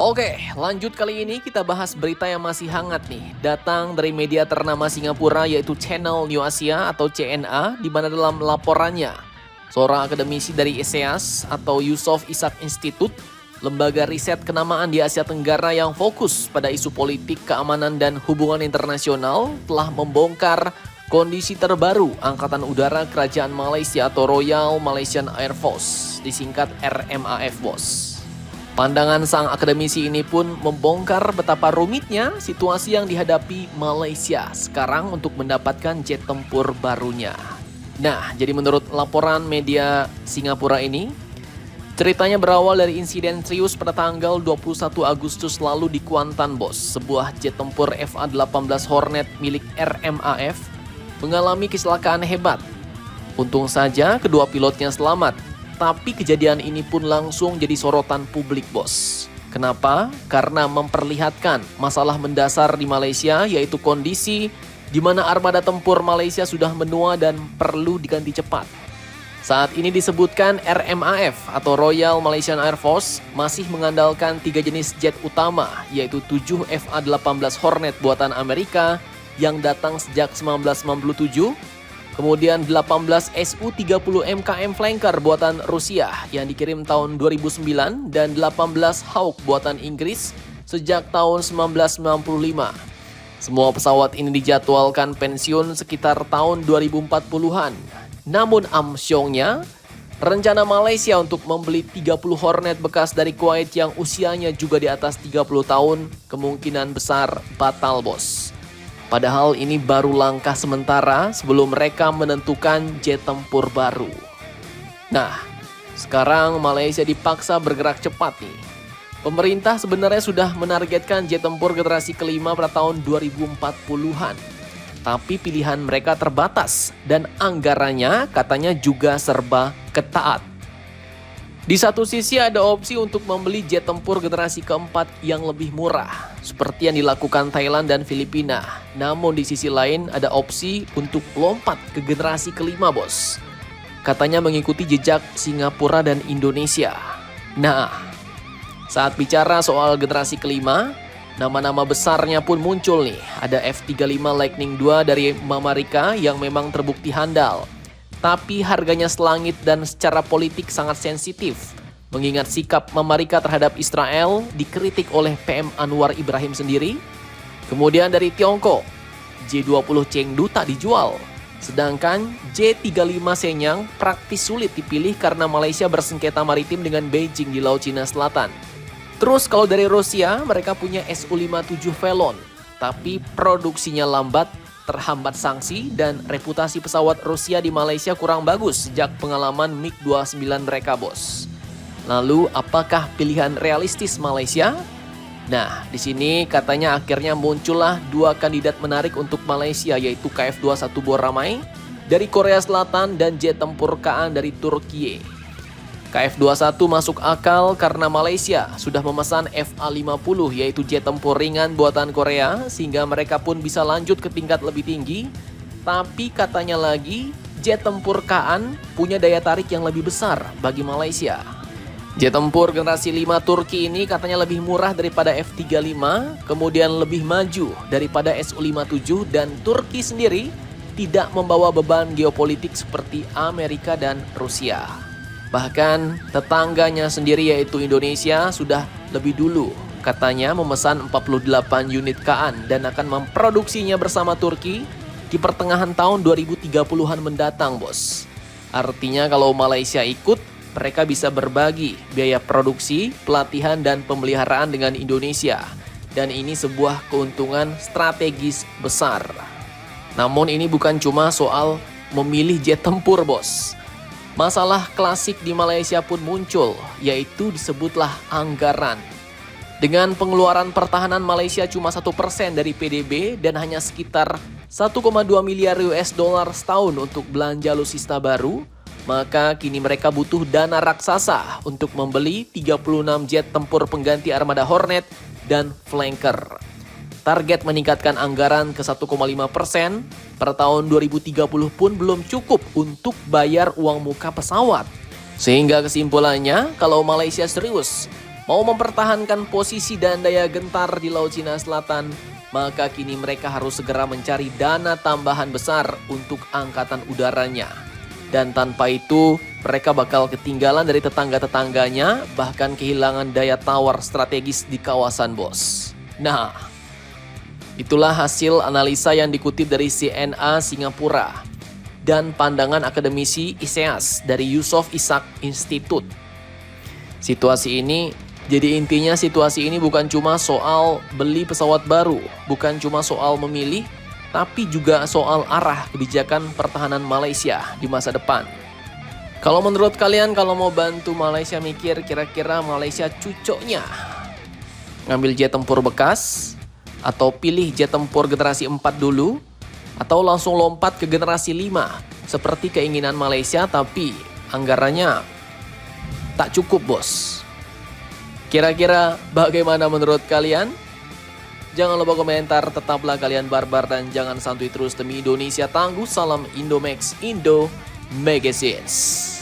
Oke, lanjut kali ini kita bahas berita yang masih hangat nih. Datang dari media ternama Singapura yaitu Channel New Asia atau CNA, di mana dalam laporannya seorang akademisi dari ISEAS atau Yusof Ishak Institute, lembaga riset kenamaan di Asia Tenggara yang fokus pada isu politik, keamanan, dan hubungan internasional, telah membongkar kondisi terbaru Angkatan Udara Kerajaan Malaysia atau Royal Malaysian Air Force, disingkat RMAF, bos. Pandangan sang akademisi ini pun membongkar betapa rumitnya situasi yang dihadapi Malaysia sekarang untuk mendapatkan jet tempur barunya. Nah, jadi menurut laporan media Singapura ini, ceritanya berawal dari insiden serius pada tanggal 21 Agustus lalu di Kuantan, bos. Sebuah jet tempur FA-18 Hornet milik RMAF mengalami kecelakaan hebat. Untung saja kedua pilotnya selamat. Tapi kejadian ini pun langsung jadi sorotan publik, bos. Kenapa? Karena memperlihatkan masalah mendasar di Malaysia, yaitu kondisi di mana armada tempur Malaysia sudah menua dan perlu diganti cepat. Saat ini disebutkan RMAF atau Royal Malaysian Air Force masih mengandalkan 3 jenis jet utama, yaitu 7 FA-18 Hornet buatan Amerika yang datang sejak 1997, kemudian 18 Su-30 MKM Flanker buatan Rusia yang dikirim tahun 2009 dan 18 Hawk buatan Inggris sejak tahun 1995. Semua pesawat ini dijadwalkan pensiun sekitar tahun 2040-an. Namun amsyongnya, rencana Malaysia untuk membeli 30 Hornet bekas dari Kuwait yang usianya juga di atas 30 tahun kemungkinan besar batal, bos. Padahal ini baru langkah sementara sebelum mereka menentukan jet tempur baru. Nah, sekarang Malaysia dipaksa bergerak cepat nih. Pemerintah sebenarnya sudah menargetkan jet tempur generasi kelima pada tahun 2040-an. Tapi pilihan mereka terbatas dan anggarannya katanya juga serba ketat. Di satu sisi ada opsi untuk membeli jet tempur generasi keempat yang lebih murah, seperti yang dilakukan Thailand dan Filipina. Namun di sisi lain ada opsi untuk lompat ke generasi kelima, bos. Katanya mengikuti jejak Singapura dan Indonesia. Nah, saat bicara soal generasi kelima, nama-nama besarnya pun muncul nih. Ada F-35 Lightning II dari Amerika yang memang terbukti handal. Tapi harganya selangit dan secara politik sangat sensitif, mengingat sikap Amerika terhadap Israel dikritik oleh PM Anwar Ibrahim sendiri. Kemudian dari Tiongkok, J-20 Chengdu tak dijual. Sedangkan J-35 Shenyang praktis sulit dipilih karena Malaysia bersengketa maritim dengan Beijing di Laut Cina Selatan. Terus kalau dari Rusia, mereka punya Su-57 Velon, tapi produksinya lambat, terhambat sanksi, dan reputasi pesawat Rusia di Malaysia kurang bagus sejak pengalaman MiG-29 mereka, bos. Lalu apakah pilihan realistis Malaysia? Nah, di sini katanya akhirnya muncullah dua kandidat menarik untuk Malaysia, yaitu KF-21 Boramae dari Korea Selatan dan jet tempur KA dari Turkiye. KF-21 masuk akal karena Malaysia sudah memesan FA-50 yaitu jet tempur ringan buatan Korea sehingga mereka pun bisa lanjut ke tingkat lebih tinggi. Tapi katanya lagi jet tempur KAN punya daya tarik yang lebih besar bagi Malaysia. Jet tempur generasi 5 Turki ini katanya lebih murah daripada F-35, kemudian lebih maju daripada Su-57, dan Turki sendiri tidak membawa beban geopolitik seperti Amerika dan Rusia. Bahkan tetangganya sendiri yaitu Indonesia sudah lebih dulu katanya memesan 48 unit KAN dan akan memproduksinya bersama Turki di pertengahan tahun 2030-an mendatang, bos. Artinya kalau Malaysia ikut, mereka bisa berbagi biaya produksi, pelatihan, dan pemeliharaan dengan Indonesia. Dan ini sebuah keuntungan strategis besar. Namun ini bukan cuma soal memilih jet tempur, bos. Masalah klasik di Malaysia pun muncul, yaitu disebutlah anggaran. Dengan pengeluaran pertahanan Malaysia cuma 1% dari PDB dan hanya sekitar 1,2 miliar US dollar setahun untuk belanja alutsista baru, maka kini mereka butuh dana raksasa untuk membeli 36 jet tempur pengganti armada Hornet dan Flanker. Target meningkatkan anggaran ke 1,5% per tahun 2030 pun belum cukup untuk bayar uang muka pesawat. Sehingga kesimpulannya, kalau Malaysia serius Mau mempertahankan posisi dan daya gentar di Laut Cina Selatan, maka kini mereka harus segera mencari dana tambahan besar untuk angkatan udaranya. Dan tanpa itu, mereka bakal ketinggalan dari tetangga-tetangganya, bahkan kehilangan daya tawar strategis di kawasan, bos. Nah, itulah hasil analisa yang dikutip dari CNA Singapura dan pandangan akademisi ISEAS dari Yusof Ishak Institute. Jadi intinya situasi ini bukan cuma soal beli pesawat baru, bukan cuma soal memilih, tapi juga soal arah kebijakan pertahanan Malaysia di masa depan. Kalau menurut kalian, kalau mau bantu Malaysia mikir, kira-kira Malaysia cocoknya ngambil jet tempur bekas, atau pilih jet tempur generasi 4 dulu, atau langsung lompat ke generasi 5, seperti keinginan Malaysia tapi anggarannya tak cukup, bos. Kira-kira bagaimana menurut kalian? Jangan lupa komentar, tetaplah kalian barbar dan jangan santuy terus demi Indonesia tangguh. Salam Indomax Indo Magazines.